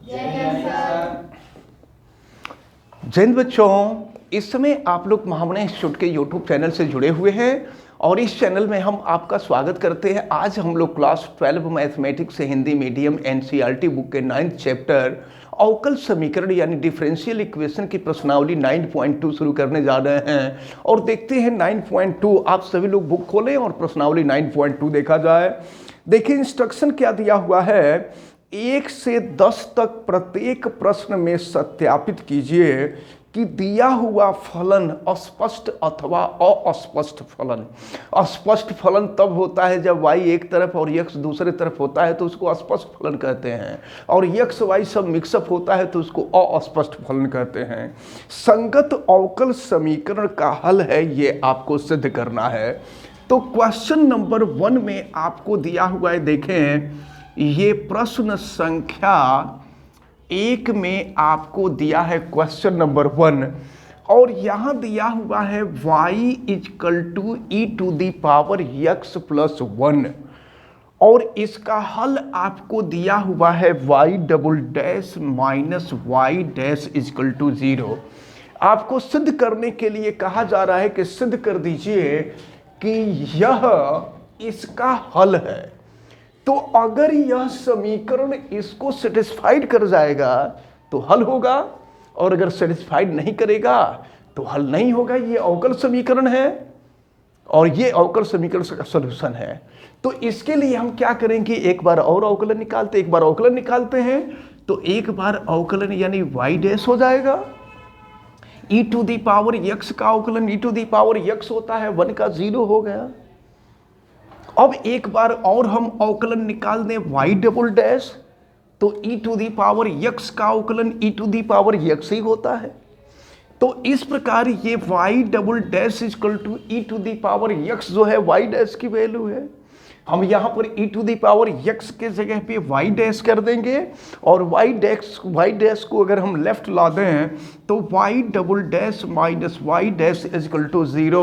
जय हिंद बच्चों, इस समय आप लोग महामना इंस्टीट्यूट के यूट्यूब चैनल से जुड़े हुए हैं और इस चैनल में हम आपका स्वागत करते हैं। आज हम लोग क्लास 12 मैथमेटिक्स से हिंदी मीडियम एनसीईआरटी बुक के 9th चैप्टर अवकल समीकरण यानी डिफरेंशियल इक्वेशन की प्रश्नावली 9.2 शुरू करने जा रहे हैं और देखते हैं 9.2। आप सभी लोग बुक खोलें और प्रश्नावली 9.2 देखा जाए। देखिए इंस्ट्रक्शन क्या दिया हुआ है, 1 से 10 तक प्रत्येक प्रश्न में सत्यापित कीजिए कि दिया हुआ फलन अस्पष्ट अथवा अस्पष्ट फलन। अस्पष्ट फलन तब होता है जब y एक तरफ और x दूसरे तरफ होता है तो उसको अस्पष्ट फलन कहते हैं, और x y सब मिक्सअप होता है तो उसको अस्पष्ट फलन कहते हैं। संगत अवकल समीकरण का हल है, ये आपको सिद्ध करना है। तो क्वेश्चन नंबर 1 में आपको दिया हुआ है, देखें ये प्रश्न संख्या 1 में आपको दिया है क्वेश्चन नंबर 1 और यहाँ दिया हुआ है y equal to e to the power x plus 1 और इसका हल आपको दिया हुआ है y double dash minus y dash equal to 0। आपको सिद्ध करने के लिए कहा जा रहा है कि सिद्ध कर दीजिए कि यह इसका हल है। तो अगर यह समीकरण इसको सेटिस्फाइड कर जाएगा तो हल होगा, और अगर सेटिस्फाइड नहीं करेगा तो हल नहीं होगा। ये अवकल समीकरण है और ये अवकल समीकरण का सॉल्यूशन है। तो इसके लिए हम क्या करेंगे, एक बार और अवकलन निकालते हैं। तो एक बार अवकलन यानी y डैश हो जाएगा, e to the power x का अवकलन e to the power x होता है 1 का 0 हो गया। अब एक बार और हम अवकलन निकाल दें y डबल डैश, तो e to the power x का अवकलन e to the power x ही होता है। तो इस प्रकार ये y double dash equal to e to the power x जो है y डैश की वैल्यू है। हम यहाँ पर e to the power x के जगह पे y डैश कर देंगे और y डैश को अगर हम लेफ्ट ला दें तो y double dash minus y dash equal to 0।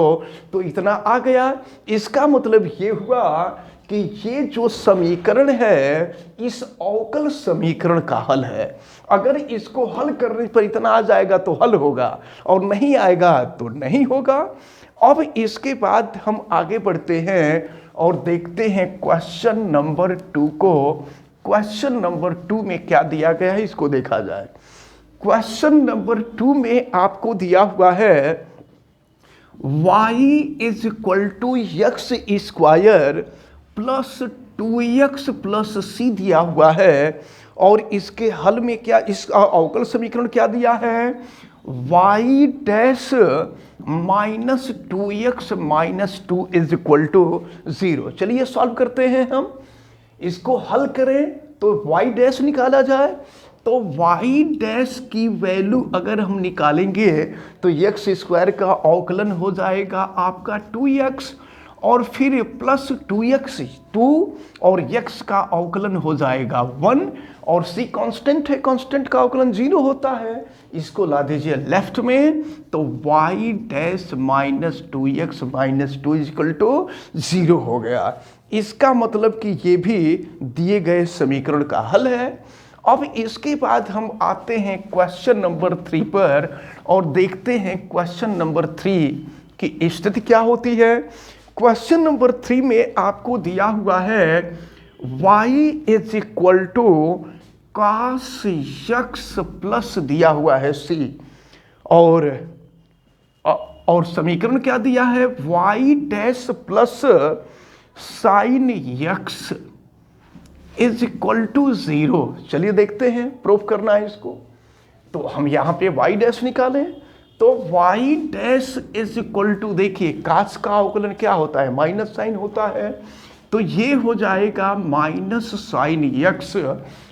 तो इतना आ गया। इसका मतलब ये हुआ कि ये जो समीकरण है इस अवकल समीकरण का हल है। अगर इसको हल करने पर इतना आ जाएगा तो हल होगा और नहीं आएगा तो नहीं होगा। अब इसके बाद हम आगे बढ़ते हैं और देखते हैं क्वेश्चन नंबर 2 को। क्वेश्चन नंबर 2 में क्या दिया गया है इसको देखा जाए। क्वेश्चन नंबर 2 में आपको दिया हुआ है y is equal to x square plus 2x plus c दिया हुआ है और इसके हल में क्या, इस अवकल समीकरण क्या दिया है, y dash minus 2x minus 2 is equal to 0। चलिए सॉल्व करते हैं। हम इसको हल करें तो y डैश निकाला जाए, तो y डैश की वैल्यू अगर हम निकालेंगे तो x स्क्वायर का अवकलन हो जाएगा आपका 2x और फिर प्लस 2x 2 और x का अवकलन हो जाएगा 1 और c कांस्टेंट है, कांस्टेंट का अवकलन 0 होता है। इसको ला दीजिए लेफ्ट में, तो y dash minus 2x minus 2 equal to 0 हो गया। इसका मतलब कि ये भी दिए गए समीकरण का हल है। अब इसके बाद हम आते हैं क्वेश्चन नंबर 3 पर और देखते हैं क्वेश्चन नंबर 3 की स्थिति क्या होती है। क्वेश्चन नंबर 3 में आपको दिया हुआ है y is equal to cos x plus दिया हुआ है c और समीकरण क्या दिया है, y dash plus sine x is equal to 0। चलिए देखते हैं, प्रूफ करना है इसको। तो हम यहाँ पे y डैश निकालें तो y dash is equal to, देखिए काश का अवकलन क्या होता है, माइनस साइन होता है, तो ये हो जाएगा माइनस साइन x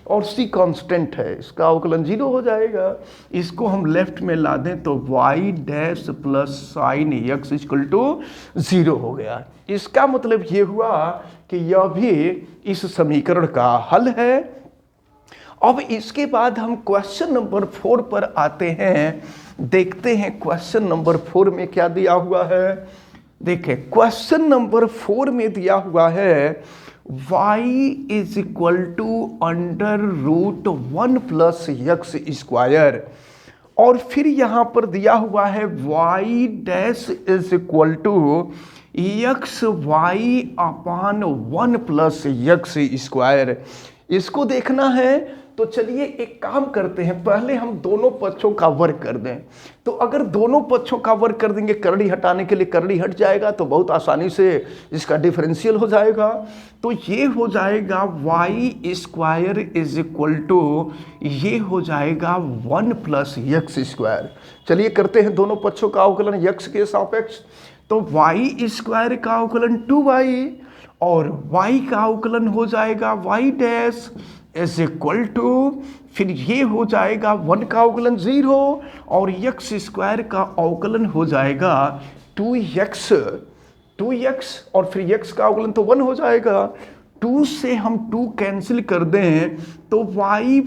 और c कांस्टेंट है, इसका अवकलन 0 हो जाएगा। इसको हम लेफ्ट में ला दें तो y dash plus sine x equal to 0 हो गया। इसका मतलब ये हुआ कि यह भी इस समीकरण का हल है। अब इसके बाद हम क्वेश्चन नंबर 4 पर आते हैं, देखते हैं क्वेश्चन नंबर 4 में क्या दिया हुआ है। देखें क्वेश्चन नंबर 4 में दिया हुआ है y is equal to √1 + x²। और फिर यहाँ पर दिया हुआ है y dash is equal to xy/1 + x²। इसको देखना है तो चलिए एक काम करते हैं, पहले हम दोनों पक्षों का वर्ग कर दें। तो अगर दोनों पक्षों का वर्ग कर देंगे, करड़ी हटाने के लिए करड़ी हट जाएगा तो बहुत आसानी से इसका डिफरेंशियल हो जाएगा। तो ये हो जाएगा y² इज इक्वल टू, ये हो जाएगा 1 + x²। चलिए करते हैं दोनों पक्षों का अवकलन x के सापेक्ष। तो y² का अवकलन 2y और y का अवकलन हो जाएगा y dash is equal to, फिर ये हो जाएगा 1 का अवकलन 0 और x² का अवकलन हो जाएगा 2x और फिर x का अवकलन तो 1 हो जाएगा। 2 से हम 2 कैंसिल कर दें तो y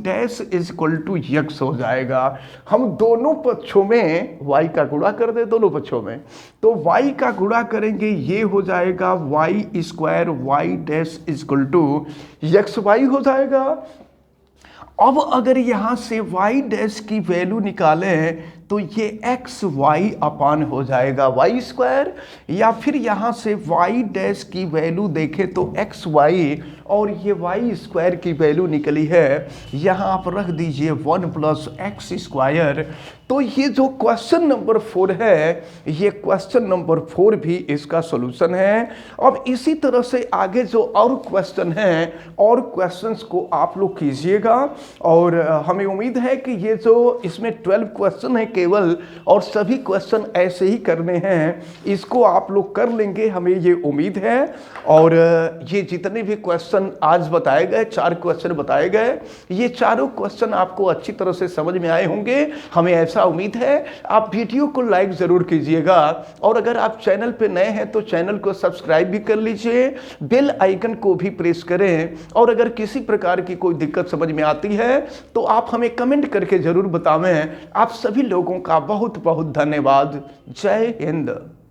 dash is equal to x हो जाएगा। हम दोनों पक्षों में y का गुणा कर दें, दोनों पक्षों में, तो y का गुणा करेंगे, ये हो जाएगा y² y dash is equal to xy हो जाएगा। अब अगर यहाँ से y डैश की वैल्यू निकालें तो ये xy/, हो जाएगा y², या फिर यहाँ से y डैश की वैल्यू देखें तो xy और ये y² की वैल्यू निकली है, यहाँ आप रख दीजिए 1 + x²। तो ये जो क्वेश्चन नंबर 4 है, ये क्वेश्चन नंबर 4 भी इसका सॉल्यूशन है। अब इसी तरह से आगे जो और क्वेश्चन हैं और क्वेश्चंस को आप लोग कीजिएगा, और हमें उम्मीद है कि ये जो इसमें 12 क्वेश्चन है केवल, और सभी क्वेश्चन ऐसे ही करने हैं, इसको आप लोग कर लेंगे, हमें ये उम्मीद है। और ये जितने भी क्वेश्चन आज बताए गए, 4 क्वेश्चन बताए गए, ये चारों क्वेश्चन आपको अच्छी तरह से समझ में आए होंगे, हमें ऐसा उम्मीद है। आप वीडियो को लाइक जरूर कीजिएगा, और अगर आप चैनल पे नए हैं तो चैनल को सब्सक्राइब भी कर लीजिए, बेल आइकन को भी प्रेस करें। और अगर किसी प्रकार की कोई दिक्कत समझ में आती है तो आप हमें कमेंट करके जरूर बतावें। आप सभी लोगों का बहुत बहुत धन्यवाद। जय हिंद।